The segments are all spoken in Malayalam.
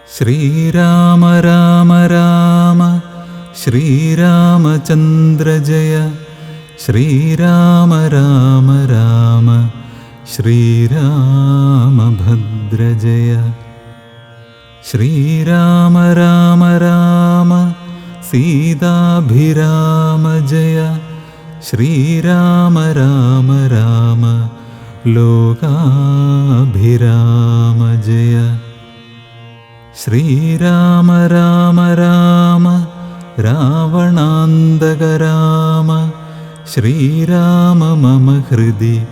ശ്രീരാമ രാമ രാമ ശ്രീരാമചന്ദ്ര ജയ. ശ്രീരാമ രാമ രാമ ശ്രീരാമഭദ്ര ജയ. ശ്രീരാമ രാമ രാമ സീതാഭിരാമ ജയ. ശ്രീരാമ രാമ രാമ ലോകാഭിരാമ ജയ. ശ്രീരാമ രാമ രാമ രാവണാന്തക രാമ. ശ്രീരാമ മമ ഹൃദി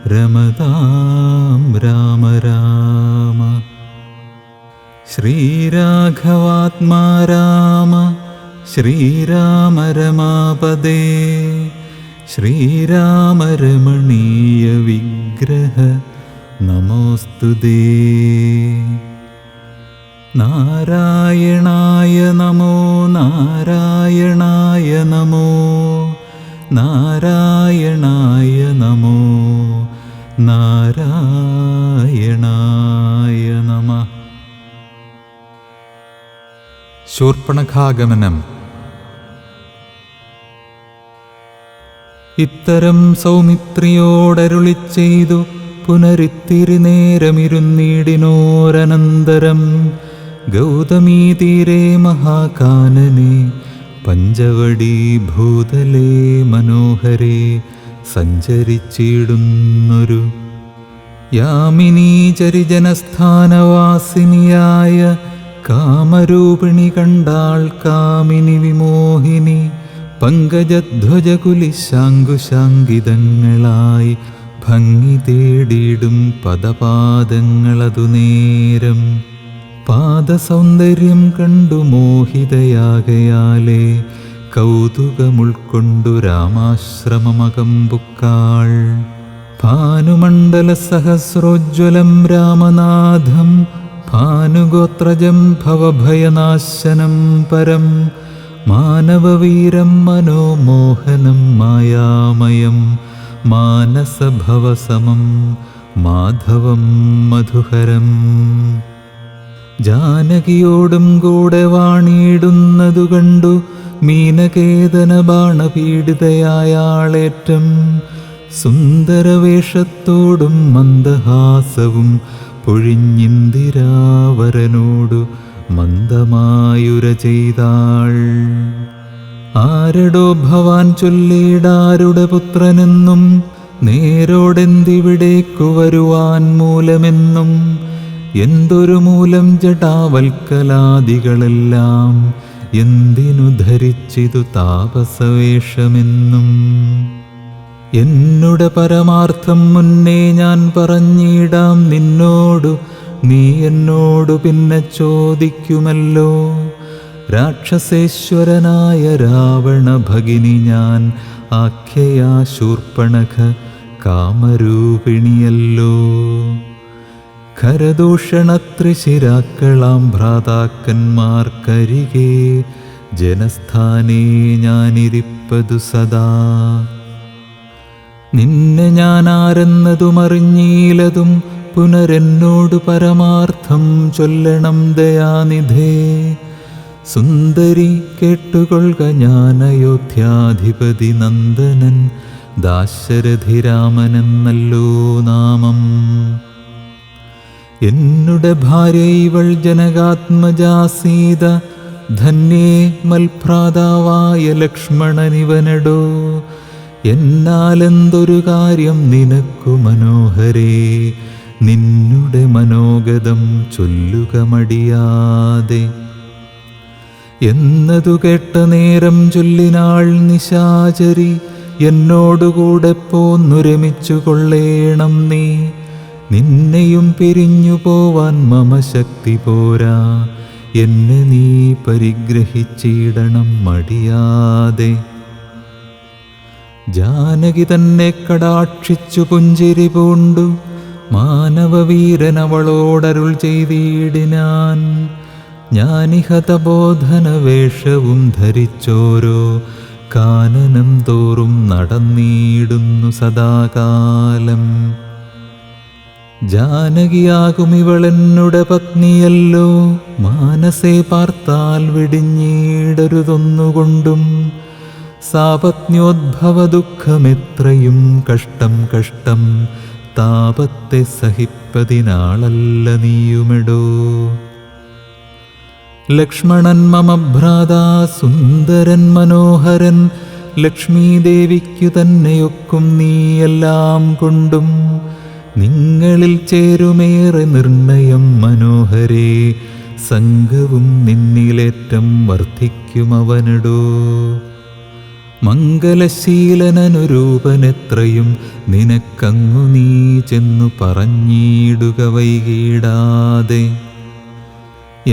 രമതാം രാമ രാമ. ശ്രീരാഘവാത്മാ രാമ. ശ്രീരാമ രമാപദേ. ശ്രീരാമ രമണീയ വിഗ്രഹ നമോസ്തുതേ. നാരായണായ നമോ നാരായണായ നമോ നാരായണായ നമോ നാരായണായ നമഃ. ശൂർപ്പണഖാഗമനം. ഇത്തരം സൗമിത്രിയോടരുളിച്ചെയ്തു പുനരിത്തിരി നേരമിരുന്നീടിനോരനന്തരം ഗൗതമീതീരെ മഹാകാനനെ പഞ്ചവടീ ഭൂതലേ മനോഹരേ സഞ്ചരിച്ചിടുന്നൊരു യാമിനീ ചരിജനസ്ഥാനവാസിനിയായ കാമരൂപിണി കണ്ടാൾ കാമിനി വിമോഹിനി. പങ്കജധ്വജകുലിശാങ്കുശാങ്കിതങ്ങളായി ഭംഗി തേടിയിടും പദപാദങ്ങളതു നേരം പാദസൗന്ദര്യം കണ്ടു മോഹിതയാകയാലേ കൗതുകമുൾക്കൊണ്ടു രാമാശ്രമമകമ്പുക്കാൾ. ഭാനുമണ്ഡല സഹസ്രോജ്വലം രാമനാഥം ഭാനുഗോത്രജം ഭവഭയനാശനം പരം മാനവവീരം മനോമോഹനം മായാമയം മാനസഭവസമം മാധവം മധുഹരം. ജാനകിയോടും കൂടെ വാണിയിടുന്നതു കണ്ടു മീനകേതന ബാണപീഡിതയായാളേറ്റം സുന്ദരവേഷത്തോടും മന്ദഹാസവും പൊഴിഞ്ഞിന്ദിരാവരനോടു മന്ദമായുര ചെയ്താൾ. ആരടോ ഭവാൻ ചൊല്ലിടാരുടെ പുത്രനെന്നും നേരോടെന്തിവിടേക്കു വരുവാൻ മൂലമെന്നും എന്തൊരു മൂലം ജടാവൽക്കലാദികളെല്ലാം എന്തിനു ധരിച്ചിതു താപസവേഷമെന്നും എന്നുടെ പരമാർത്ഥം മുന്നേ ഞാൻ പറഞ്ഞിടാം നിന്നോടു. നീ എന്നോടു പിന്നെ ചോദിക്കുമല്ലോ. രാക്ഷസേശ്വരനായ രാവണ ഭഗിനി ഞാൻ ആഖ്യയാ ശൂർപ്പണഖ കാമരൂപിണിയല്ലോ. ഖരദൂഷണത്രിശിരാക്കളാം ഭ്രാതാക്കന്മാർക്കരികെ ജനസ്ഥാനേ ഞാനിരിപ്പതു സദാ. നിന്നെ ഞാൻ ആരെന്നതുമറിഞ്ഞീലതും പുനരെന്നോടു പരമാർത്ഥം ചൊല്ലണം ദയാനിധേ. സുന്ദരി കേട്ടുകൊള്ളുക ഞാൻ അയോധ്യാധിപതി നന്ദനൻ ദാശരഥിരാമനെന്നല്ലോ നാമം. എന്നുടെ ഭാര്യ ഇവൾ ജനകാത്മജാ സീത. ധന്യേ മൽഭ്രാതാവായ ലക്ഷ്മണനിവനടോ. എന്നാലെന്തൊരു കാര്യം നിനക്കു മനോഹരേ. നിന്നുടെ മനോഗതം ചൊല്ലുക മടിയാതെ. എന്നതു കേട്ട നേരം ചൊല്ലിനാൾ നിശാചരി. എന്നോടുകൂടെ പോന്നു രമിച്ചു കൊള്ളേണം നീ. നിന്നെയും പിരിഞ്ഞു പോവാൻ മമ ശക്തി പോരാ. എന്നെ നീ പരിഗ്രഹിച്ചിടണം മടിയാതെ. ജാനകി തന്നെ കടാക്ഷിച്ചു പുഞ്ചിരി പൂണ്ടു മാനവവീരനവളോടരുൾ ചെയ്തിടിനാൻ. ജ്ഞാനിഹതബോധന വേഷവും ധരിച്ചോരോ കാനനം തോറും നടന്നിടുന്നു സദാകാലം. ജാനകിയാകും ഇവളെന്നുടെ പത്നിയല്ലോ. മാനസേ പാർത്താൽ വെടിഞ്ഞീടരുതൊന്നുകൊണ്ടും സാപത്ന്യോദ്ഭവ ദുഃഖമെത്രയും കഷ്ടം കഷ്ടം. താപത്തെ സഹിപ്പതിനാളല്ല നീയുമെടോ. ലക്ഷ്മണൻ മമ ഭ്രാതാ സുന്ദരൻ മനോഹരൻ. ലക്ഷ്മീദേവിക്കു തന്നെയൊക്കും നീയെല്ലാം കൊണ്ടും. നിങ്ങളിൽ ചേരുമേറെ നിർണയം മനോഹരേ. സംഘവും നിന്നിലേറ്റം വർദ്ധിക്കുമവനെടോ. മംഗലശീലനനുരൂപനെത്രയും നിനക്കങ്ങു നീ ചെന്നു പറഞ്ഞിടുക വൈകിടാതെ.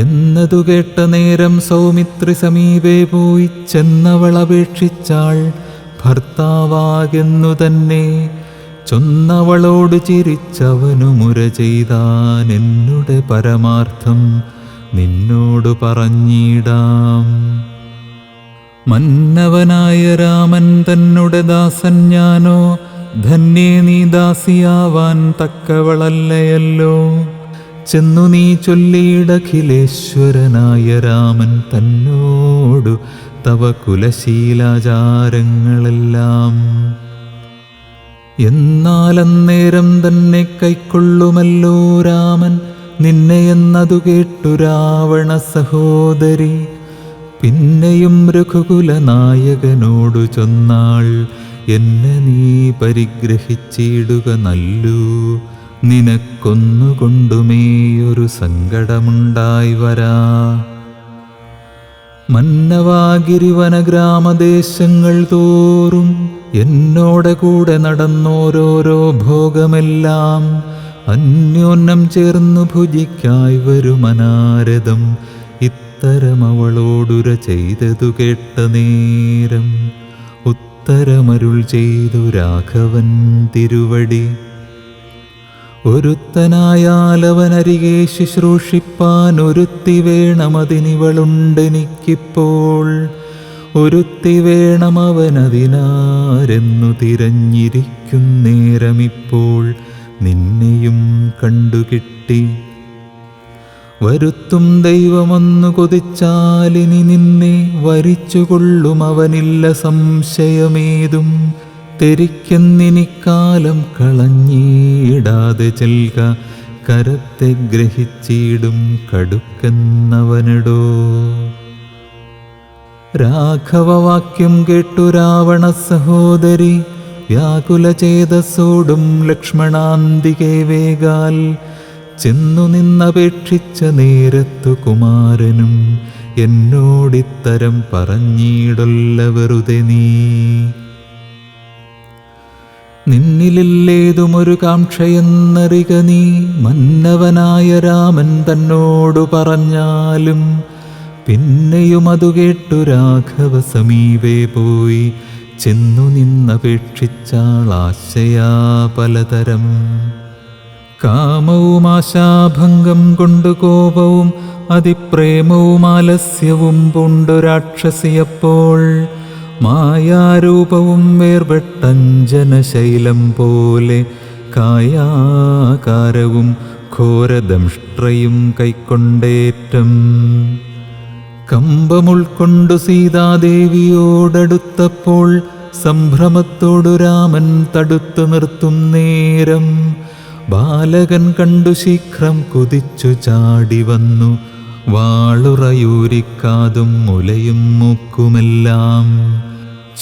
എന്നതു കേട്ട നേരം സൗമിത്രി സമീപേ പോയി ചെന്നവളപേക്ഷിച്ചാൾ ഭർത്താവാകെന്നു തന്നെ. ചൊന്നവളോട് ചിരിച്ചവനു മുര ചെയ്താൻ എന്നുടെ പരമാർത്ഥം നിന്നോടു പറഞ്ഞിടാം. മന്നവനായ രാമൻ തന്നുടെ ദാസൻ ഞാനോ. ധന്യേ നീ ദാസിയാവാൻ തക്കവളല്ലയല്ലോ. ചെന്നു നീ ചൊല്ലിയിടഖിലേശ്വരനായ രാമൻ തന്നോടു തവ കുലശീലാചാരങ്ങളെല്ലാം. എന്നാലന്നേരം തന്നെ കൈക്കൊള്ളുമല്ലോ രാമൻ നിന്നെ എന്നതു കേട്ടു രാവണ സഹോദരി. പിന്നെയും രഘുകുലനായകനോടു ചൊന്നാൾ എന്നെ നീ പരിഗ്രഹിച്ചിടുക നല്ലു. നിനക്കൊന്നുകൊണ്ടുമേയൊരു സങ്കടമുണ്ടായി വരാ. മന്നവാഗിരിവന ഗ്രാമദേശങ്ങൾ തോറും എന്നോടെ കൂടെ നടന്നോരോരോ ഭോഗമെല്ലാം അന്യോന്യം ചേർന്നു ഭുജിക്കായി വരുമനാരദം. ഇത്തരമവളോടുര ചെയ്തതു കേട്ട നേരം ഉത്തരമരുൾ ചെയ്തു രാഘവൻ തിരുവടി. ഒരുത്തനായാലവനരികെ ശുശ്രൂഷിപ്പാൻ ഒരുത്തി വേണമതിനിവളുണ്ടെനിക്കിപ്പോൾ. ഒരുത്തി വേണമവനതിനാരെന്നു തിരഞ്ഞിരിക്കുന്നേരമിപ്പോൾ നിന്നെയും കണ്ടുകിട്ടി. വരുത്തും ദൈവമൊന്നു കൊതിച്ചാലിനി നിന്നെ വരിച്ചുകൊള്ളും അവനില്ല സംശയമേതും. തെരിക്കെന്നിനിക്കാലം കളഞ്ഞിടാതെ ചെൽക കരത്തെ ഗ്രഹിച്ചിടും കടുക്കെന്നവനെടോ. രാഘവവാക്യം കേട്ടു രാവണ സഹോദരി വ്യാകുലചേതസോടും ലക്ഷ്മണാന്തികെ വേഗാൽ ചെന്നു നിന്നപേക്ഷിച്ച നേരത്തു കുമാരനും എന്നോടിത്തരം പറഞ്ഞിടൊല്ല വെറുതെ നീ. നിന്നിലേതുമൊരു കാംക്ഷയെന്നറിക നീ. മന്നവനായ രാമൻ തന്നോടു പറഞ്ഞാലും പിന്നെയും അതു കേട്ടു രാഘവ സമീപേ പോയി ചെന്നു നിന്നപേക്ഷിച്ചാളാശയാ പലതരം. കാമവും ആശാഭംഗം കൊണ്ടു കോപവും അതിപ്രേമവും ആലസ്യവും പൂണ്ടു രാക്ഷസിയപ്പോൾ മായാരൂപവും വേർപെട്ടഞ്ജനശൈലം പോലെ കായാകാരവും ഘോരദംഷ്ട്രയും കൈക്കൊണ്ടേറ്റം. കമ്പമുൾക്കൊണ്ടു സീതാദേവിയോടടുത്തപ്പോൾ സംഭ്രമത്തോടു രാമൻ തടുത്തു നിർത്തും നേരം ബാലകൻ കണ്ടു ശീഘ്രം കുതിച്ചു ചാടി വന്നു വാളുറയൂരിക്കാതും മുലയും മൂക്കുമെല്ലാം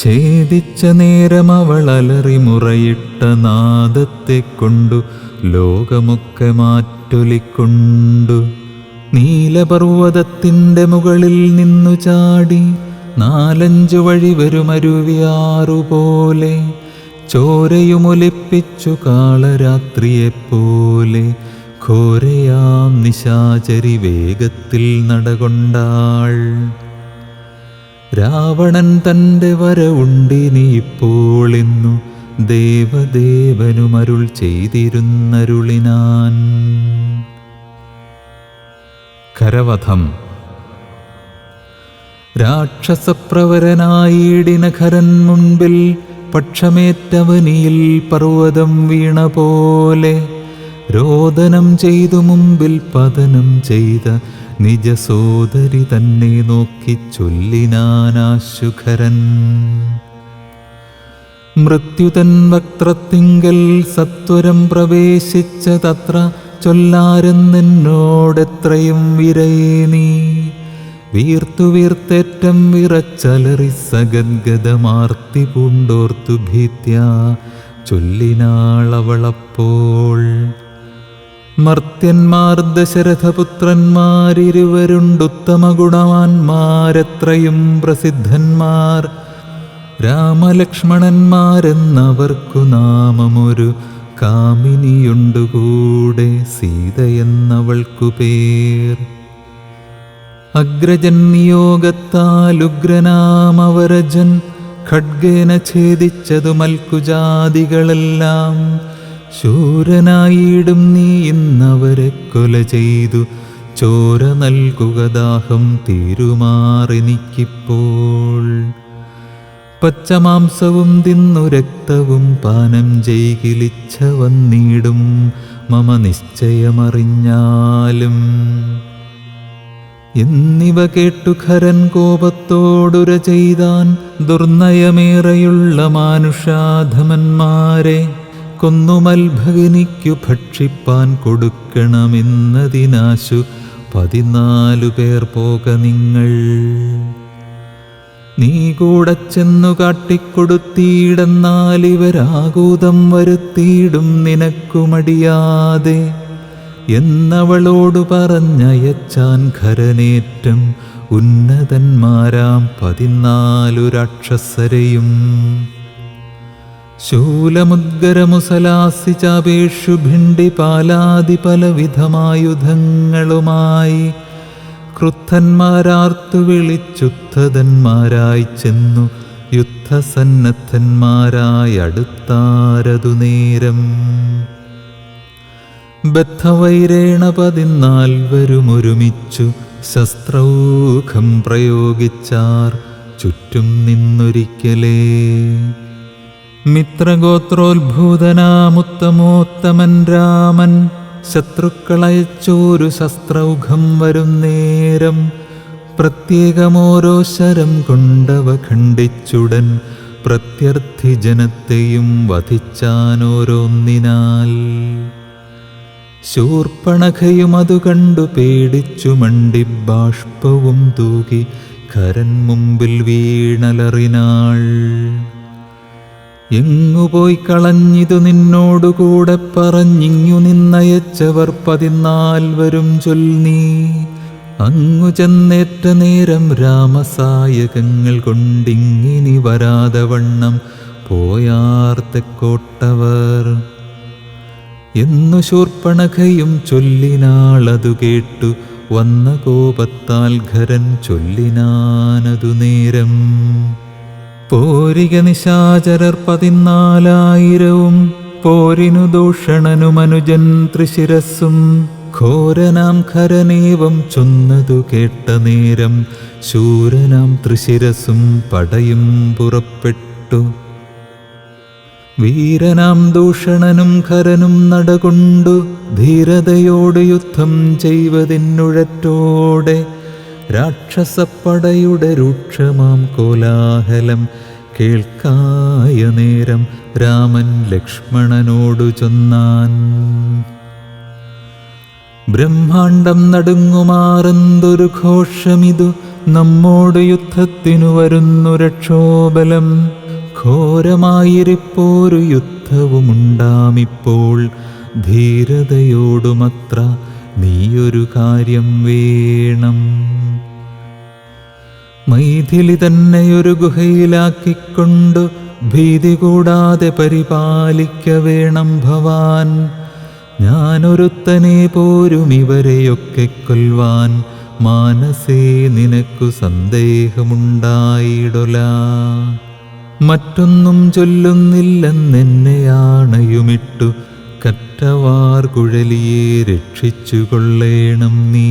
ഛേദിച്ച നേരം അവൾ അലറി മുറയിട്ട നാദത്തെ കൊണ്ടു ലോകമൊക്കെ മാറ്റൊലിക്കൊണ്ടു നീലപർവ്വതത്തിൻ്റെ മുകളിൽ നിന്നു ചാടി 4-5 വഴി വരുമരുവിയാറുപോലെ ചോരയുമൊലിപ്പിച്ചു കാളരാത്രിയെപ്പോലെ ഘോരയാം നിശാചരി വേഗത്തിൽ നടകൊണ്ടാൾ. രാവണൻ തൻ്റെ വരവുണ്ടിനിയിപ്പോളിന്നു ദേവദേവനുമരുൾ ചെയ്തിരുന്നരുളിനാൻ. ഖരവധം. രാക്ഷസപ്രവരനായിടിന ഖരൻ മുൻപിൽ പക്ഷമേറ്റവനിയിൽ പർവ്വതം വീണ പോലെ രോദനം ചെയ്തു മുമ്പിൽ പതനം ചെയ്ത നിജ സോദരി തന്നെ നോക്കി ചൊല്ലിനാനാശുഖരൻ. മൃത്യുതൻ വക്ത്രത്തിങ്കൽ സത്വരം പ്രവേശിച്ചതത്ര ചൊല്ലാരെന്നെന്നോടെത്രയും വിരയേ നീ. വീർത്തു വീർത്തേറ്റം വിറച്ചലറി സഗദ്ഗതമാർത്തി പൂണ്ടോർത്തു ഭീത്യാ ചൊല്ലിനാളവളപ്പോൾ. മർത്യന്മാർ ദശരഥപുത്രന്മാരിരുവരുണ്ടുത്തമ ഗുണവാന്മാരെത്രയും പ്രസിദ്ധന്മാർ. രാമലക്ഷ്മണന്മാരെന്നവർക്കു നാമമൊരു കാമിനിയുണ്ടുകൂടെ സീതയെന്നവൾക്കു പേർ. അഗ്രജൻ നിയോഗത്താലുഗ്രനാമവരജൻ ഖഡ്ഗേന ഛേദിച്ചതു മൽക്കുജാതികളെല്ലാം. ശൂരനായിടും നീ ഇന്നവരെ കൊല ചെയ്തു ചോര നൽകുക ദാഹം തീരുമാറെനിക്കിപ്പോൾ. പച്ചമാംസവും തിന്നു രക്തവും പാനം ചെയ്കിലിച്ഛ വന്നിടും മമ നിശ്ചയമറിഞ്ഞാലും. എന്നിവ കേട്ടു ഖരൻ കോപത്തോടുര ചെയ്താൻ. ദുർനയമേറെയുള്ള മാനുഷാധമന്മാരെ കൊന്നുമൽഭഗിനിക്കു ഭക്ഷിപ്പാൻ കൊടുക്കണമെന്നതിനാശു 14 പേർ പോക നിങ്ങൾ. നീ കൂടെ ചെന്നു കാട്ടിക്കൊടുത്തിയിടെന്നാൽ ഇവരാകൂതം വരുത്തിയിടും നിനക്കു മടിയാതെ എന്നവളോടു പറഞ്ഞയച്ചാൻ ഖരനേറ്റം ഉന്നതന്മാരാം 14 രാക്ഷസരെയും. ശൂലമുദ്ഗരമുസലാസി ചാപേഷു ഭിണ്ടിപാലാദി പലവിധമായുധങ്ങളുമായി ക്രുദ്ധന്മാരാർത്തു വിളിച്ചുദ്ധതന്മാരായി ചെന്നു യുദ്ധസന്നദ്ധന്മാരായി അടുത്താരതു നേരം. ബദ്ധവൈരേണ 14 ഒരുമിച്ചു ശസ്ത്രൗഖം പ്രയോഗിച്ചാർ ചുറ്റും നിന്നൊരിക്കലേ. മിത്രഗോത്രോത്ഭൂതനാമുത്തമോത്തമൻ രാമൻ ശത്രുക്കളയച്ചോരു ശസ്ത്രൗഘം വരും നേരം. പ്രത്യേകമോരോ ശരം കൊണ്ടവ ഖണ്ഡിച്ചുടൻ പ്രത്യർത്ഥി ജനത്തെയും വധിച്ചാനോരോന്നിനാൽ. ശൂർപ്പണഖയും അതു കണ്ടു പേടിച്ചു മണ്ടി ബാഷ്പവും തൂകി ഖരൻ മുമ്പിൽ വീണലറിനാൾ. എങ്ങുപോയി കളഞ്ഞിതു നിന്നോടുകൂടെ പറഞ്ഞിങ്ങു നിന്നയച്ചവർ 14 ചൊൽനീ. അങ്ങു ചെന്നേറ്റ നേരം രാമസായകങ്ങൾ കൊണ്ടിങ്ങിനി വരാതെ വണ്ണം പോയാർ തെക്കോട്ടവർ എന്നു ശൂർപ്പണഖയും ചൊല്ലിനാളതു കേട്ടു. വന്ന കോപത്താൽ ഖരൻ ചൊല്ലിനാനതു നേരം. പോരിക നിശാചരർ 14,000 പോരിനു ദൂഷണനുമനുജൻ ത്രിശിരസ്സും. ഘോരനാം ഖരനേവം ചൊന്നതു കേട്ട നേരം ശൂരനാം ത്രിശിരസ്സും പടയും പുറപ്പെട്ടു. വീരനാം ദൂഷണനും ഖരനും നടകൊണ്ടു ധീരതയോട് യുദ്ധം ചെയ്വതിന്നുഴറ്റോടെ. രാക്ഷസപ്പടയുടെ രൂക്ഷമാം കോലാഹലം കേൾക്കായ നേരം രാമൻ ലക്ഷ്മണനോടു ചൊന്നാൻ. ബ്രഹ്മാണ്ടം നടുങ്ങുമാറെന്തൊരു ഘോഷമിതു, നമ്മോട് യുദ്ധത്തിനു വരുന്നു രക്ഷോബലം. ഘോരമായിരിപ്പോരു യുദ്ധവുമുണ്ടാമിപ്പോൾ, ധീരതയോടുമത്ര നീയൊരു കാര്യം വേണം. മൈഥിലി തന്നെയൊരു ഗുഹയിലാക്കിക്കൊണ്ടു ഭീതി കൂടാതെ പരിപാലിക്ക വേണം ഭവാൻ. ഞാനൊരുത്തനെ പോരും ഇവരെയൊക്കെ കൊല്ലുവാൻ, മാനസേ നിനക്കു സന്ദേഹമുണ്ടായിടൊല. മറ്റൊന്നും ചൊല്ലുന്നില്ലെന്നെന്നെയാണയുമിട്ടു കറ്റവാർ കുഴലിയെ രക്ഷിച്ചു കൊള്ളേണം നീ.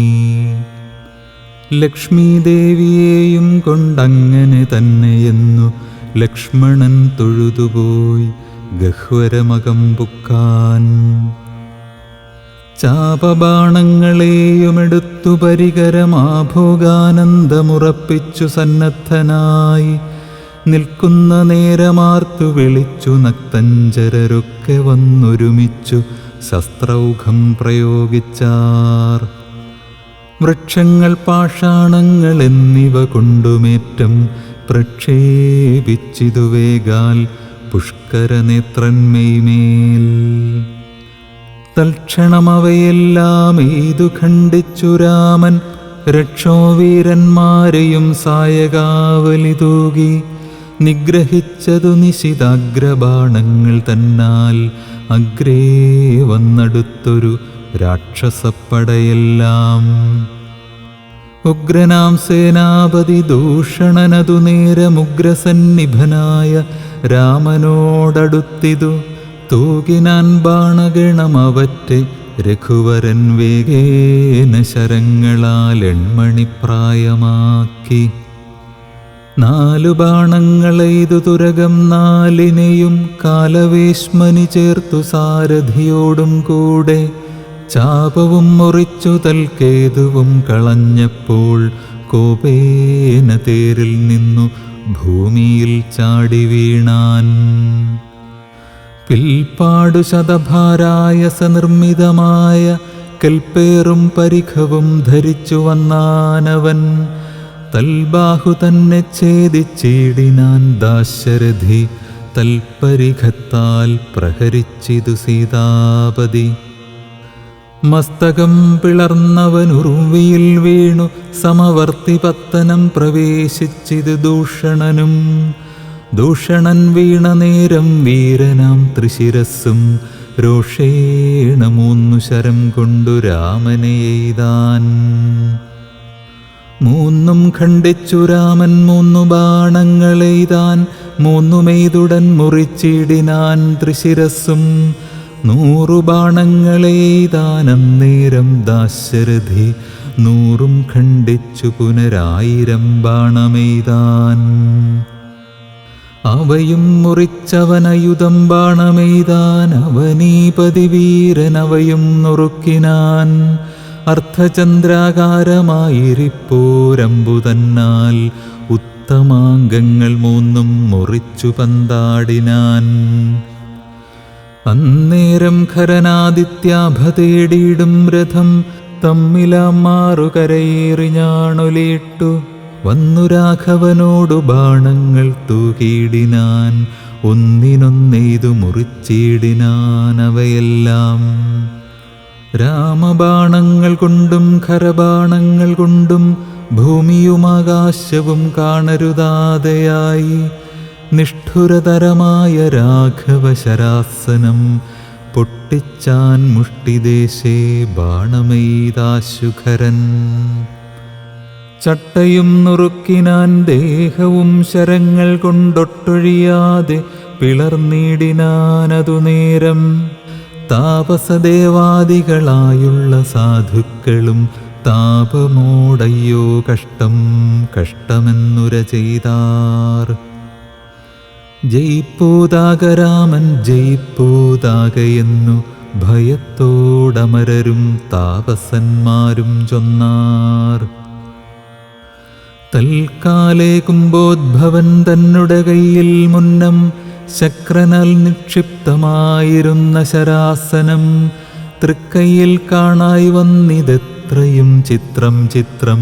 ലക്ഷ്മീദേവിയെയും കൊണ്ടങ്ങനെ തന്നെയെന്നു ലക്ഷ്മണൻ തൊഴുതുപോയി ഗഹ്വരമകം പുക്കാൻ. ചാപബാണങ്ങളെയുമെടുത്തു പരികരമാഭോഗാനന്ദമുറപ്പിച്ചു സന്നദ്ധനായി നിൽക്കുന്ന നേരമാർത്തു വിളിച്ചു നക്തഞ്ചരരൊക്കെ വന്നൊരുമിച്ചു ശസ്ത്രൗഘം പ്രയോഗിച്ചാർ. വൃക്ഷങ്ങൾ പാഷാണങ്ങൾ എന്നിവ കൊണ്ടുമേറ്റം പ്രക്ഷേപിച്ചിതു വേഗാൽ പുഷ്കരനേത്രന്മേൽ. തൽക്ഷണമവയെല്ലാം എയ്തു ഖണ്ഡിച്ചു രാമൻ രക്ഷോവീരന്മാരെയും സായകാവലി തൂകി നിഗ്രഹിച്ചതു നിശിതാഗ്രബാണങ്ങൾ തന്നാൽ. അഗ്രേ വന്നടുത്തൊരു രാക്ഷസപ്പടയെല്ലാം. ഉഗ്രനാം സേനാപതി ദൂഷണനതു നേരമുഗ്രസന്നിഭനായ രാമനോടടുത്തിതു തൂകിനാൻ ബാണഗണമവറ്റെ രഘുവരൻ വേഗേന ശരങ്ങളാൽ എൺമണിപ്രായമാക്കി. 4 ബാണങ്ങളെയ്തു തുരകം 4നെയും കാലവേശ്മനി ചേർത്തു സാരഥിയോടും കൂടെ. ചാപവും മുറിച്ചു തൽക്കേതുവും കളഞ്ഞപ്പോൾ കോപേന തേരിൽ നിന്നു ഭൂമിയിൽ ചാടി വീണാൻ. പിൽപ്പാടു ശതഭാരായസ നിർമ്മിതമായ കൽപ്പേറും പരിഖവും ധരിച്ചു വന്നാനവൻ. തൽബാഹു തന്നെ ഛേദിച്ചിടിനാൻ ദാശരഥി തൽപരിഖത്താൽ പ്രഹരിച്ചിതു സീതാപതി. മസ്തകം പിളർന്നവനുറുവിയിൽ വീണു സമവർത്തിപത്തനം പ്രവേശിച്ചിത് ദൂഷണനും. ദൂഷണൻ വീണ നേരം വീരനാം ത്രിശിരസ്സും രോഷേണ 3 ശരം കൊണ്ടു രാമനെ എയ്താൻ. 3 ഖണ്ഡിച്ചു രാമൻ 3 ബാണങ്ങളെയ്താൻ. 3മെയ്തുടൻ മുറിച്ചിടിനാൻ ത്രിശിരസ്സും. 100 ബാണങ്ങളെയ്താൻ അന്നേരം ദാശരഥി. 100 ഖണ്ഡിച്ചു പുനരായിരം ബാണമെയ്താൻ. അവയും മുറിച്ചവനയുധം ബാണമെയ്താൻ. അവനീപതി വീരനവയും നുറുക്കിനാൻ. അർദ്ധചന്ദ്രാകാരമായിരിപ്പോരമ്പുതന്നാൽ ഉത്തമാംഗങ്ങൾ 3 മുറിച്ചു പന്താടിനാൻ. അന്നേരം ഖരനാദിത്യാഭ തേടിയിടും രഥം തമ്മിലാമാറുകരയേറിഞ്ഞാണൊലിയിട്ടു വന്നു രാഘവനോടു ബാണങ്ങൾ തൂകിയിടിനാൻ. ഒന്നിനൊന്നെയ്തു മുറിച്ചിടിനാൻ അവയെല്ലാം. രാമബാണങ്ങൾ കൊണ്ടും ഖരബാണങ്ങൾ കൊണ്ടും ഭൂമിയുമാകാശവും കാണരുതാതെയായി. നിഷ്ഠുരതരമായ രാഘവശരാസനം പൊട്ടിച്ചാൻ മുഷ്ടിദേശേ ബാണമെയ്താശുഖരൻ. ചട്ടയും നുറുക്കിനാൻ ദേഹവും ശരങ്ങൾ കൊണ്ടൊട്ടൊഴിയാതെ പിളർന്നിടിനാനതു നേരം. താപസദേവാദികളായുള്ള സാധുക്കളും താപമോടയ്യോ കഷ്ടം കഷ്ടമെന്നുര ചെയ്താർ. ജയിപ്പൂതാകരാമൻ ജയിപ്പൂതാകയെന്നു ഭയത്തോടമരരും താപസന്മാരും ചൊന്നാർ. തൽക്കാലേ കുംഭോദ്ഭവൻ തന്നുടെ കയ്യിൽ മുന്നം ശക്രനാൽ നിക്ഷിപ്തമായിരുന്ന ശരാസനം തൃക്കൈയിൽ കാണായി വന്നിതെത്രയും ചിത്രം ചിത്രം.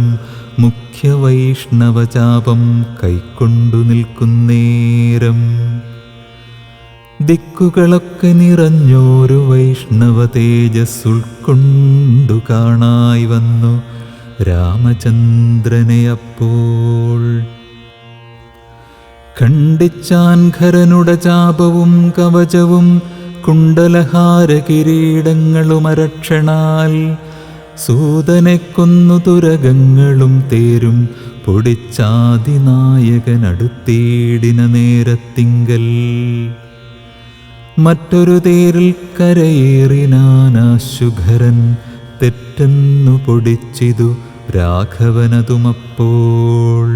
മുഖ്യവൈഷ്ണവചാപം കൈക്കൊണ്ടു നിൽക്കുന്നേരം ദിക്കുകളൊക്കെ നിറഞ്ഞോരു വൈഷ്ണവ തേജസ് ഉൾക്കൊണ്ടു കാണായി വന്നു രാമചന്ദ്രനെ. അപ്പോൾ ഖണ്ഡിച്ചാൻ ഖരനുടെ ചാപവും കവചവും കുണ്ടലഹാര കിരീടങ്ങളുമരക്ഷണാൽ. സൂതനെ കൊന്നു തുരകങ്ങളും തേരും പൊടിച്ചാതിനായകനടുത്തേടിന നേരത്തിങ്കൽ. മറ്റൊരു തേരിൽ കരയേറിനാനാശുഖരൻ തെറ്റെന്നു പൊടിച്ചിതു രാഘവനതുമപ്പോൾ.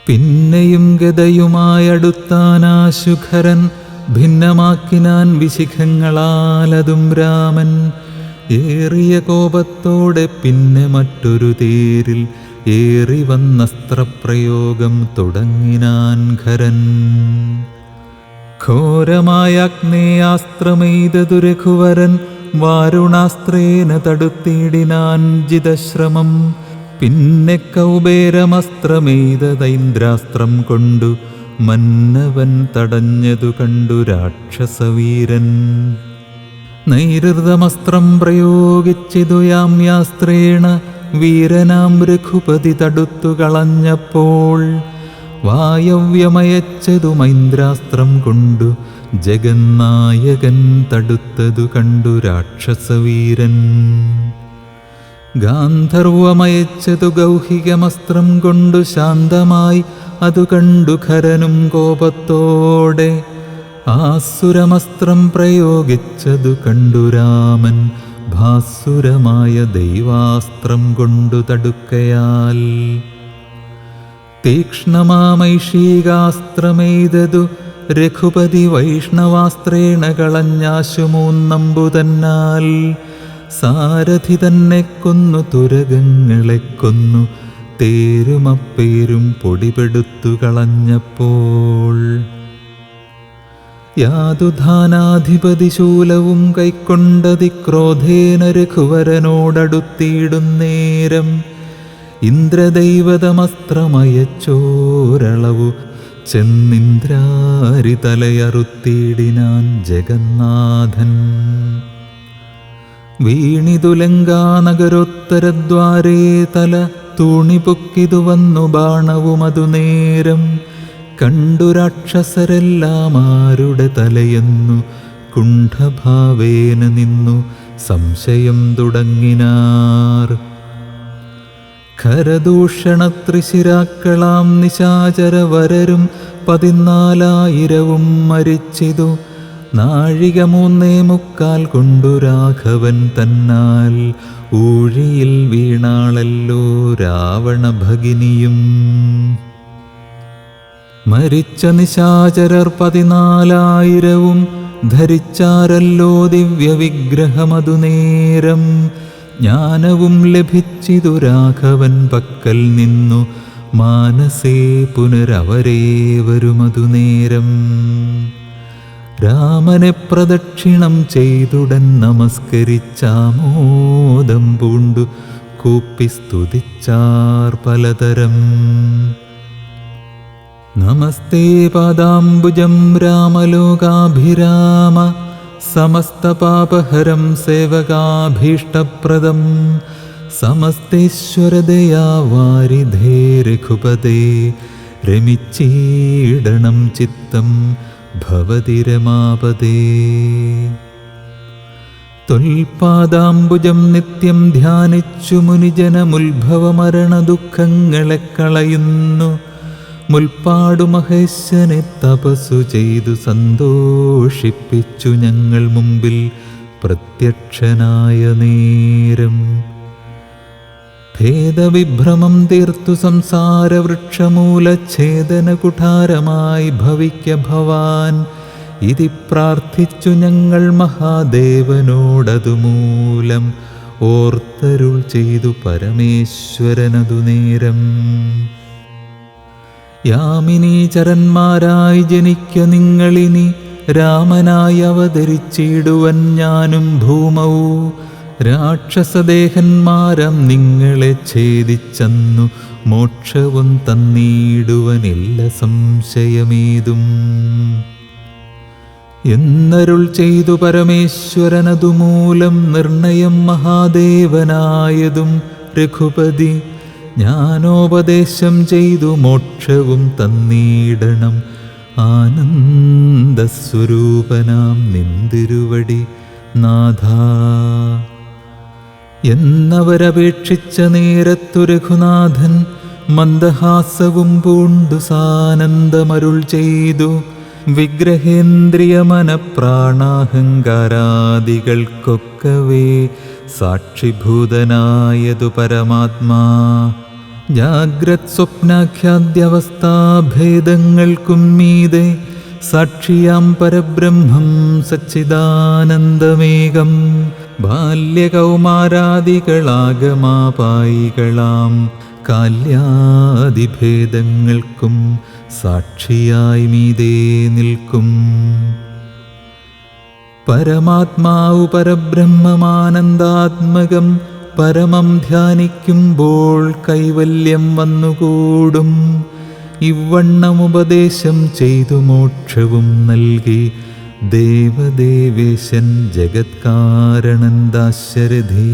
പിന്നെയും ഗദയുമായടുത്താനാശുഖരൻ ഭിന്നമാക്കിനാൻ വിശിഖങ്ങളാലതും രാമൻ. ഏറിയ കോപത്തോടെ പിന്നെ മറ്റൊരു തേരിൽ ഏറി വന്നസ്ത്രപ്രയോഗം തുടങ്ങിനാൻ ഖരൻ. ഘോരമായ അഗ്നേയാസ്ത്രമെയ്തതു രഘുവരൻ വാരുണാസ്ത്രേന തടുത്തിടിനാൻ ജിതശ്രമം. പിന്നെ കൗബേരമസ്ത്രമെയ്തൈന്ദ്രാസ്ത്രം കൊണ്ടു മന്നവൻ തടഞ്ഞതു കണ്ടു രാക്ഷസവീരൻ. നൈരൃതമസ്ത്രം പ്രയോഗിച്ചിതു യാമ്യാസ്ത്രേണ വീരനാം രഘുപതി തടുത്തു കളഞ്ഞപ്പോൾ വായവ്യമയച്ചതു മൈന്ദ്രാസ്ത്രം കൊണ്ടു ജഗന്നായകൻ തടുത്തതു കണ്ടു രാക്ഷസവീരൻ. ഗാന്ധർവമയച്ചതു ഗൗഹികമസ്ത്രം കൊണ്ടു ശാന്തമായി അതു കണ്ടു ഖരനും കോപത്തോടെ ആസുരമസ്ത്രം പ്രയോഗിച്ചതു കണ്ടു രാമൻ ഭാസുരമായ ദൈവാസ്ത്രം കൊണ്ടു തടുക്കയാൽ. തീക്ഷ്ണമാമൈഷീകാസ്ത്രമെയ്തതു രഘുപതി വൈഷ്ണവാസ്ത്രേണ കളഞ്ഞാശു മൂന്നമ്പുതന്നാൽ. സാരഥി തന്നെ കൊന്നു തുരകങ്ങളെ കൊന്നു തേരുമപ്പേരും പൊടിപെടുത്തു കളഞ്ഞപ്പോൾ യാതുധാനാധിപതി ശൂലവും കൈക്കൊണ്ടതിക്രോധേന രഘുവരനോടടുത്തിയിടുന്നേരം ഇന്ദ്രദൈവതമസ്ത്രമയച്ചോരളവു ചെന്നിന്ദ്രാരി തലയറുത്തിയിടിനാൻ ജഗന്നാഥൻ. വീണിതുലങ്കാനഗരോത്തരദ്വാരേ തല തൂണിപൊക്കിതു വന്നു ബാണവുമതു നേരം കണ്ടു രാക്ഷസരെല്ലാം ആരുടെ തലയെന്നു കുണ്ഠഭാവേന നിന്നു സംശയം തുടങ്ങിനാർ. ഖരദൂഷണത്രിശിരാക്കളാം നിശാചരവരരും 14,000 മരിച്ചിതു. നാഴിക 3:45 കൊണ്ടു രാഘവൻ തന്നാൽ ഊഴിയിൽ വീണാളല്ലോ രാവണ ഭഗിനിയും. മരിച്ച നിശാചരർ 14,000 ധരിച്ചാരല്ലോ ദിവ്യവിഗ്രഹമതു നേരം. ജ്ഞാനവും ലഭിച്ചിതു രാഘവൻ പക്കൽ നിന്നു മാനസേ പുനരവരേവരുമതു നേരം. രാമനെ പ്രദക്ഷിണം ചെയ്തുടൻ നമസ്കരിച്ചാമോദം പൂണ്ടു കൂപ്പി സ്തുതിച്ചാർ പലതരം. നമസ്തേ പാദാംബുജം രാമലോകാഭിരാമ സമസ്തപാപഹരം സേവകാഭീഷ്ടപ്രദം. സമസ്തേശ്വരദയാ വാരിധേ രഘുപതേ രമിച്ചീടണം ചിത്തം ഭവതി രമാപതേ. തൊൽപാദാംബുജം നിത്യം ധ്യാനിച്ചു മുനിജനമുത്ഭവമരണ ദുഃഖങ്ങളെ കളയുന്നു. മുൽപ്പാടു മഹേശനെ തപസ്സു ചെയ്തു സന്തോഷിപ്പിച്ചു ഞങ്ങൾ മുമ്പിൽ പ്രത്യക്ഷനായ നേരം. ഭേദവിഭ്രമം തീർത്തു സംസാരവൃക്ഷമൂലഛേദന കുഠാരമായി ഭവിക്ക ഭവാൻ. ഇതി പ്രാർത്ഥിച്ചു ഞങ്ങൾ മഹാദേവനോടതുമൂലം ഓർത്തരുൾ ചെയ്തു പരമേശ്വരനതു നേരം. യാമിനീചരന്മാരായി ജനിക്ക നിങ്ങളിനി രാമനായി അവതരിച്ചിടുവൻ ഞാനും ഭൂമൗ. രാക്ഷസദേഹന്മാരം നിങ്ങളെ ഛേദിച്ചന്നു മോക്ഷവും തന്നീടുവനില്ല സംശയമേതും എന്നരുൾ ചെയ്തു പരമേശ്വരനതുമൂലം നിർണയം മഹാദേവനായതും രഘുപതി. ജ്ഞാനോപദേശം ചെയ്തു മോക്ഷവും തന്നീടണം ആനന്ദസ്വരൂപനാം നിന്തിരുവടി നാഥ എന്നവരപേക്ഷിച്ച നേരത്തു രഘുനാഥൻ മന്ദഹാസവും പൂണ്ടു സാനന്ദമരുൾ ചെയ്തു. വിഗ്രഹേന്ദ്രിയമനപ്രാണാഹങ്കാരാദികൾക്കൊക്കവേ സാക്ഷിഭൂതനായതു പരമാത്മാ. ജാഗ്രത് സ്വപ്നാഖ്യാദ്യവസ്ഥാഭേദങ്ങൾക്കും മീതെ സാക്ഷിയാം പരബ്രഹ്മം സച്ചിദാനന്ദമേകം. ബാല്യകൗമാരാദികളാഗമാപായികളാം കാല്യാദിഭേദങ്ങൾക്കും സാക്ഷിയായി മീതേ നിൽക്കും. പരമാത്മാവു പരബ്രഹ്മമാനന്ദാത്മകം പരമം ധ്യാനിക്കുമ്പോൾ കൈവല്യം വന്നുകൂടും. ഇവണ്ണമുപദേശം ചെയ്തു മോക്ഷവും നൽകി ദേവദേവേശൻ ജഗത്കാരണൻ ദാശരഥി.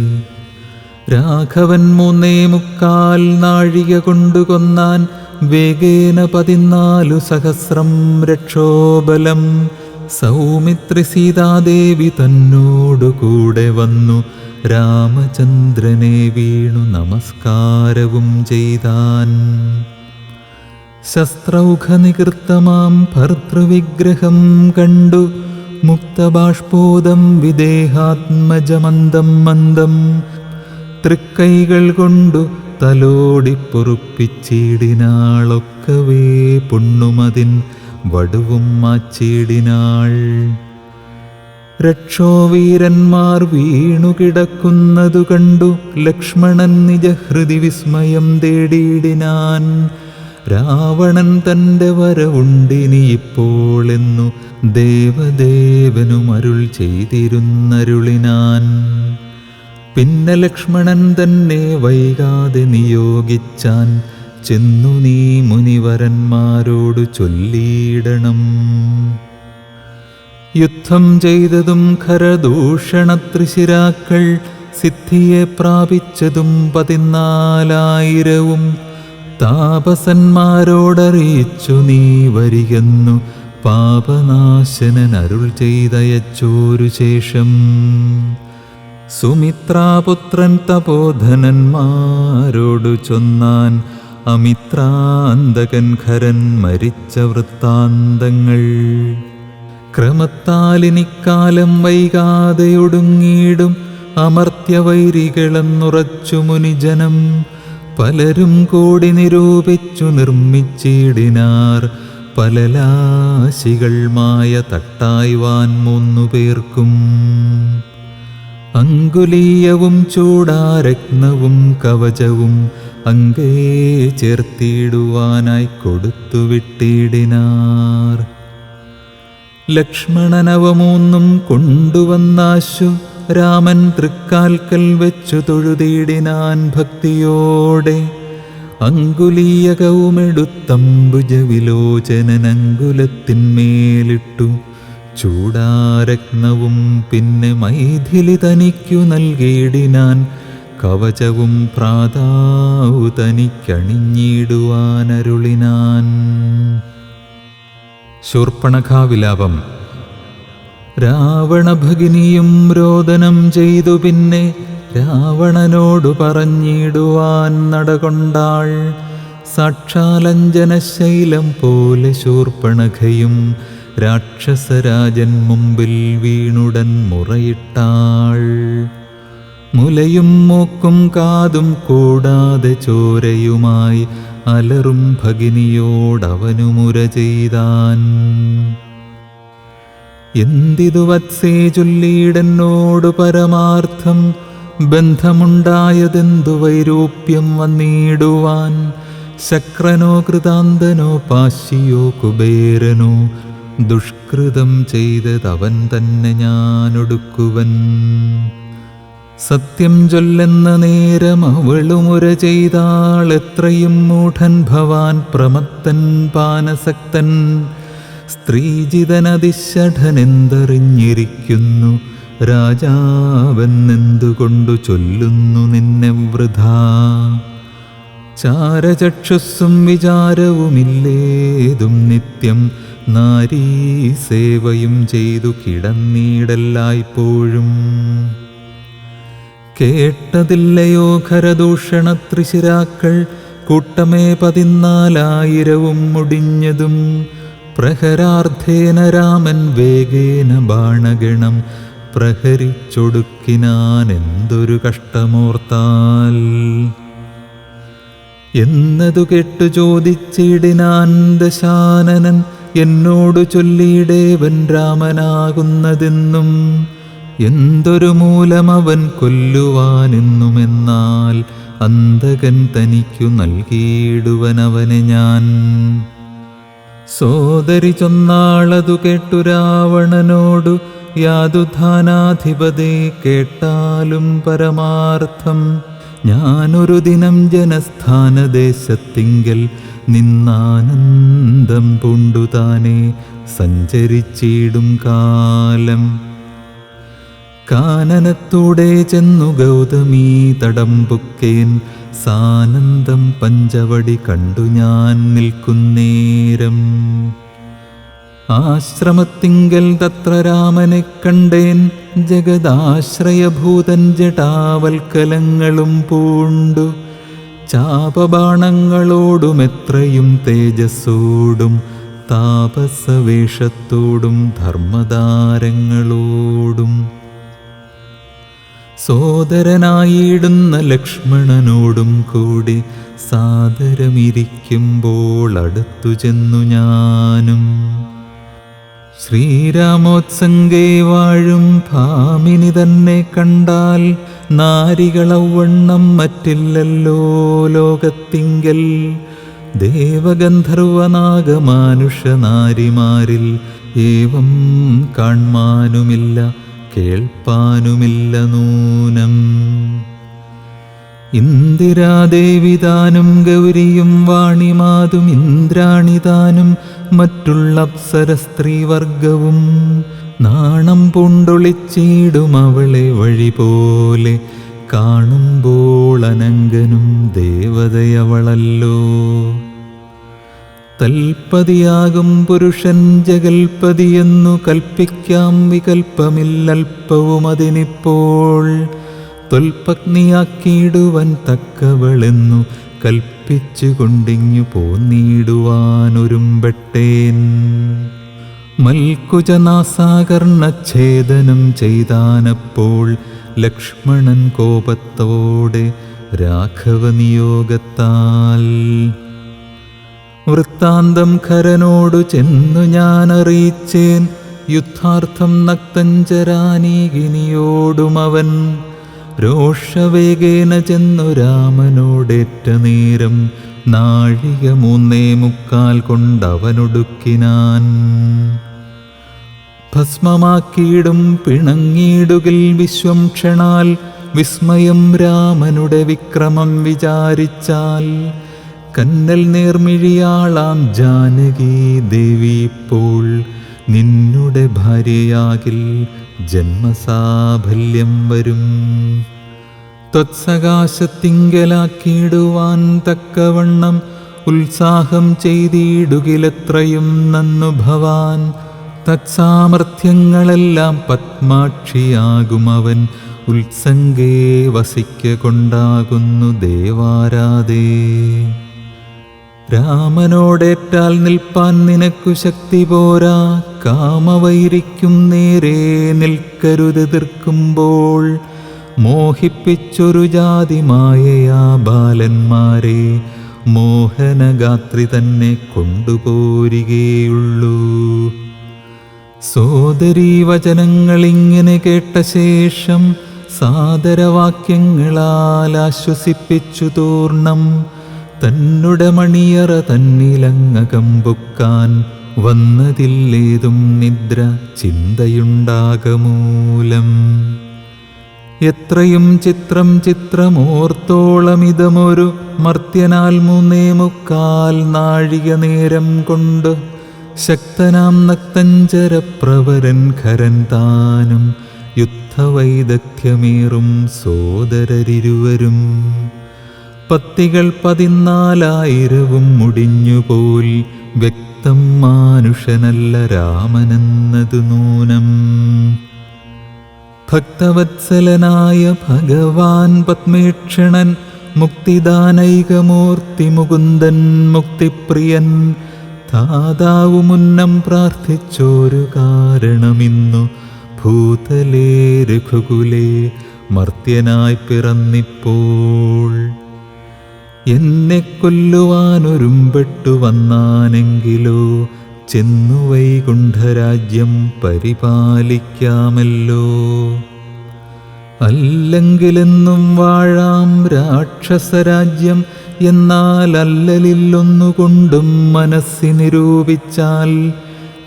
രാഘവൻ 3.25 നാഴിക കൊണ്ടു കൊന്നാൻ വേഗേന 14 സഹസ്രം രക്ഷോബലം. സൗമിത്രി സീതാദേവി തന്നോടു കൂടെ വന്നു രാമചന്ദ്രനെ വീണു നമസ്കാരവും ചെയ്താൻ. ശസ്ത്രൗഘനികൃത്തമാം ഭർതൃവിഗ്രഹം കണ്ടു മുക്തബാഷ്പോദം വിദേഹാത്മജമന്ദം മന്ദം തൃക്കൈകൾ കൊണ്ടു തലോടി പൊറുപ്പിച്ചിടിനാളൊക്കവേ പൊണ്ണുമതിൻ വടുവും മാച്ചിടിനാൾ. രക്ഷോവീരന്മാർ വീണുകിടക്കുന്നതു കണ്ടു ലക്ഷ്മണൻ നിജഹൃദി വിസ്മയം തേടിയിടിനാൻ. രാവണൻ തൻ്റെ വരവുണ്ടിനിയിപ്പോളെന്നു ദേവദേവനും അരുൾ ചെയ്തിരുന്നരുളിനാൻ. പിന്നെ ലക്ഷ്മണൻ തന്നെ വൈകാതെ നിയോഗിച്ചാൻ. ചെന്നു നീ മുനിവരന്മാരോടു ചൊല്ലിയിടണം. യുദ്ധം ചെയ്തതും ഖരദൂഷണത്രിശിരാക്കൾ സിദ്ധിയെ പ്രാപിച്ചതും 14,000 താപസന്മാരോടറിയിച്ചു നീ വരികെന്നു പാപനാശനൻ അരുൾ ചെയ്തയച്ചോരു ശേഷം. സുമിത്രാപുത്രൻ തപോധനന്മാരോടു ചൊന്നാൻ അമിത്രാന്തകൻ ഖരൻ മരിച്ച വൃത്താന്തങ്ങൾ. ക്രമത്താലിനിക്കാലം വൈകാതെയൊടുങ്ങിയിടും അമർത്യവൈരികളെന്നുറച്ചു മുനിജനം. പലരും കൂടി നിരൂപിച്ചു നിർമ്മിച്ചിടിനാർ പലലാശികൾ മായ തട്ടായ്വാൻ 3 പേർക്കും. അങ്കുലീയവും ചൂടാരത്നവും കവചവും അങ്കേ ചേർത്തിടുവാനായി കൊടുത്തു വിട്ടിടിനാർ. ലക്ഷ്മണനവ 3 കൊണ്ടുവന്നാശു രാമൻ തൃക്കാൽക്കൽ വെച്ചു തൊഴുതിടിനാൻ ഭക്തിയോടെ. അങ്കുലീയകവുമെടുത്തംബുജവിലോചനനങ്കുലത്തിന്മേലിട്ടു ചൂടാരത്നവും പിന്നെ മൈഥിലി തനിക്കു നൽകിയിടിനാൻ. കവചവും പ്രാതാവു തനിക്കണിഞ്ഞിടുവാനരുളിനാൻ. ശൂർപ്പണഖാവിലാപം. രാവണഭഗിനിയും രോദനം ചെയ്തു പിന്നെ രാവണനോടു പറഞ്ഞിടുവാൻ നടകൊണ്ടാൾ. സാക്ഷാലഞ്ജനശൈലം പോലെ ശൂർപ്പണഖയും രാക്ഷസരാജൻ മുമ്പിൽ വീണുടൻ മുറയിട്ടാൾ. മുലയും മൂക്കും കാതും കൂടാതെ ചോരയുമായി അലറും ഭഗിനിയോടവനു മുര ചെയ്താൻ. എന്തിതു വത്സേ ചൊല്ലിയിടെന്നോടു പരമാർത്ഥം ബന്ധമുണ്ടായതെന്തു വൈരൂപ്യം വന്നിടുവാൻ. ശക്രനോ കൃതാന്തനോ പാശിയോ കുബേരനോ ദുഷ്കൃതം ചെയ്തതവൻ തന്നെ ഞാനൊടുക്കുവൻ. സത്യം ചൊല്ലെന്ന നേരം അവളുമുര ചെയ്താൾ. എത്രയും മൂഢൻ ഭവാൻ പ്രമത്തൻ പാനസക്തൻ. സ്ത്രീജിതനതിശഠനെന്തറിഞ്ഞിരിക്കുന്നു രാജാവെന്നെന്തുകൊണ്ടു ചൊല്ലുന്നു നിന്നെ വൃഥാ. ചാരചക്ഷുസ്സും വിചാരവുമില്ലേതും നിത്യം നാരീസേവയും ചെയ്തു കിടന്നീടല്ലായ്പ്പോഴും. കേട്ടതില്ലയോ ഖരദൂഷണത്രിശിരാക്കൾ കൂട്ടമേ 14,000 മുടിഞ്ഞതും. പ്രഹരാർത്ഥേന രാമൻ വേഗേന ബാണഗണം പ്രഹരിച്ചൊടുക്കിനാൻ. എന്തൊരു കഷ്ടമോർത്താൽ എന്നതു കേട്ടു ചോദിച്ചിടിനാൻ ദശാനനൻ. എന്നോടു ചൊല്ലിയിടേവൻ രാമനാകുന്നതെന്നും എന്തൊരു മൂലമവൻ കൊല്ലുവാനെന്നുമെന്നാൽ അന്തകൻ തനിക്കു നൽകിയിടുവനവനെ ഞാൻ. സോദരി ചൊന്നാളതു കേട്ടു രാവണനോടു, യാതുധാനാധിപതേ കേട്ടാലും പരമാർത്ഥം. ഞാനൊരു ദിനം ജനസ്ഥാനദേശത്തിങ്കൽ നിന്നാനന്ദം പൂണ്ടുതാനെ സഞ്ചരിച്ചിടും കാലം. കാനനത്തൂടെ ചെന്നു ഗൗതമീ തടംപുക്കേൻ, സാനന്ദം പഞ്ചവടി കണ്ടു ഞാൻ നിൽക്കുന്നേരം. ആശ്രമത്തിങ്കൽ തത്ര രാമനെ കണ്ടേൻ, ജഗദാശ്രയഭൂതൻ ജടാവൽക്കലങ്ങളും പൂണ്ടു. ചാപബാണങ്ങളോടും എത്രയും തേജസ്സോടും താപസവേഷത്തോടും ധർമ്മദാരങ്ങളോടും സോദരനായിടുന്ന ലക്ഷ്മണനോടും കൂടി സാദരമിരിക്കുമ്പോൾ അടുത്തു ചെന്നു ഞാനും. ശ്രീരാമോത്സംഗേ വാഴും ഭാമിനി തന്നെ കണ്ടാൽ നാരികളവണ്ണം മറ്റില്ലല്ലോ ലോകത്തിങ്കൽ. ദേവഗന്ധർവനാഗമാനുഷ നാരിമാരിൽ ഏവം കാൺമാനുമില്ല കേൾപ്പാനുമില്ല നൂനം. ഇന്ദിരാദേവിതാനും ഗൗരിയും വാണിമാതും ഇന്ദ്രാണിതാനും മറ്റുള്ള അപ്സര സ്ത്രീവർഗവും നാണം പൂണ്ടൊളിച്ചിടും അവളെ വഴി പോലെ. കാണുമ്പോൾ അനങ്കനും ദേവതയവളല്ലോ. തൽപതിയാകും പുരുഷൻ ജഗൽപതിയെന്നു കൽപ്പിക്കാം വികൽപ്പമില്ലൽപ്പവും അതിനിപ്പോൾ. തൊൽപത്നിയാക്കിയിടുവൻ തക്കവളെന്നു കൽപ്പിച്ചുകൊണ്ടിങ്ങു പോന്നിടുവാനൊരുമ്പെട്ടേൻ. മൽക്കുജനാസാകർണച്ഛേദനം ചെയ്താനപ്പോൾ ലക്ഷ്മണൻ കോപത്തോടെ രാഘവനിയോഗത്താൽ. വൃത്താന്തം ഖരനോടു ചെന്നു ഞാൻ അറിയിച്ചേൻ, യുദ്ധാർത്ഥം നക്തഞ്ചരാനീകിനിയോടുമവൻ. രോഷവേഗേന ചെന്നു രാമനോടേറ്റ നേരം, നാഴിക 3:45 കൊണ്ടവനൊടുക്കിനാൻ. ഭസ്മമാക്കിയിടും പിണങ്ങിയിടുകിൽ വിശ്വം ക്ഷണാൽ, വിസ്മയം രാമനുടെ വിക്രമം വിചാരിച്ചാൽ. കന്നൽ നേർമിഴിയാളാം ജാനകി ദേവി ഇപ്പോൾ, നിന്നുടെ ഭാര്യയാകിൽ ജന്മസാഫല്യം വരും. ത്വത്സകാശത്തിങ്കലാക്കിയിടുവാൻ തക്കവണ്ണം ഉത്സാഹം ചെയ്തിടുകിലെത്രയും നന്നു ഭവാൻ. തത്സാമർഥ്യങ്ങളെല്ലാം പത്മാക്ഷിയാകുമവൻ, ഉത്സംഗേ വസിക്ക കൊണ്ടാകുന്നു ദേവാരാധേ. രാമനോടേറ്റാൽ നിൽപ്പാൻ നിനക്കു ശക്തി പോരാ, കാമവൈരിക്കും നേരെ നിൽക്കരുതെതിർക്കുമ്പോൾ. മോഹിപ്പിച്ചൊരു ജാതി മായയാ ബാലന്മാരെ, മോഹനഗാത്രി തന്നെ കൊണ്ടുപോരികയുള്ളൂ. സോദരീ വചനങ്ങളിങ്ങനെ കേട്ട ശേഷം, സാദരവാക്യങ്ങളാൽ ആശ്വസിപ്പിച്ചു തൂർണം. തന്നുടെ മണിയറ തന്നിലങ്ങകം പൊക്കാൻ, വന്നതില്ലേതും നിദ്ര ചിന്തയുണ്ടാകമൂലം. എത്രയും ചിത്രമോർത്തോളമിതമൊരു മർത്യനാൽ 3:45 നാഴിക നേരം കൊണ്ട്, ശക്തനാം നക്തഞ്ചരപ്രവരൻ ഖരൻ താനും യുദ്ധവൈദഗ്ധ്യമേറും സോദരരിരുവരും. പത്തികൾ 14,000 മുടിഞ്ഞുപോൽ, വ്യക്തം മാനുഷനല്ല രാമനെന്നതു നൂനം. ഭക്തവത്സലനായ ഭഗവാൻ പത്മേക്ഷണൻ, മുക്തിദാനൈകമൂർത്തി മുകുന്ദൻ മുക്തിപ്രിയൻ. ദാതാവു മുന്നം പ്രാർത്ഥിച്ചോരു കാരണമിന്നു, ഭൂതലേ രഘുകുലേ മർത്യനായി പിറന്നിപ്പോൾ. എന്നെ കൊല്ലുവാനൊരുമ്പെട്ടു വന്നാനെങ്കിലോ, ചെന്നു വൈകുണ്ഠരാജ്യം പരിപാലിക്കാമല്ലോ. അല്ലെങ്കിലെന്നും വാഴാം രാക്ഷസരാജ്യം, എന്നാൽ അല്ലലില്ലൊന്നുകൊണ്ടും മനസ്സിനിരൂപിച്ചാൽ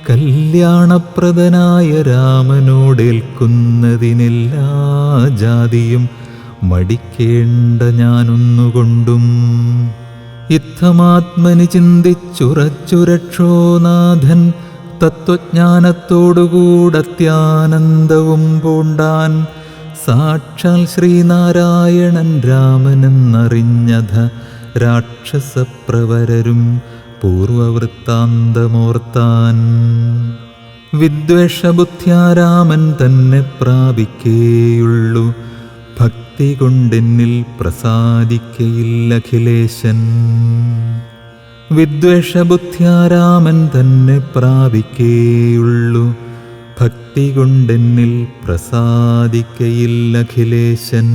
കല്യാണപ്രദനായ രാമനോടേൽക്കുന്നതിനെല്ലാ ജാതിയും മടിക്കേണ്ട ഞാനൊന്നുകൊണ്ടും. ഇത്തമാത്മനി ചിന്തിച്ചുറച്ചുരക്ഷോനാഥൻ തത്വജ്ഞാനത്തോടുകൂടത്യാനന്ദവും പൂണ്ടാൻ. സാക്ഷാൽ ശ്രീനാരായണൻ രാമനെന്നറിഞ്ഞധ രാക്ഷസപ്രവരരും പൂർവവൃത്താന്തമോർത്താൻ. വിദ്വേഷബുദ്ധ്യാരാമൻ തന്നെ പ്രാപിക്കേയുള്ളു, ഭക്തി കൊണ്ടെന്നിൽ പ്രസാദിക്കയില്ലഖിലേശൻ. വിദ്വേഷബുദ്ധ്യാരാമൻ തന്നെ പ്രാപിക്കേയുള്ളു, ഭക്തി കൊണ്ടെന്നിൽ പ്രസാദിക്കയില്ലഖിലേശൻ.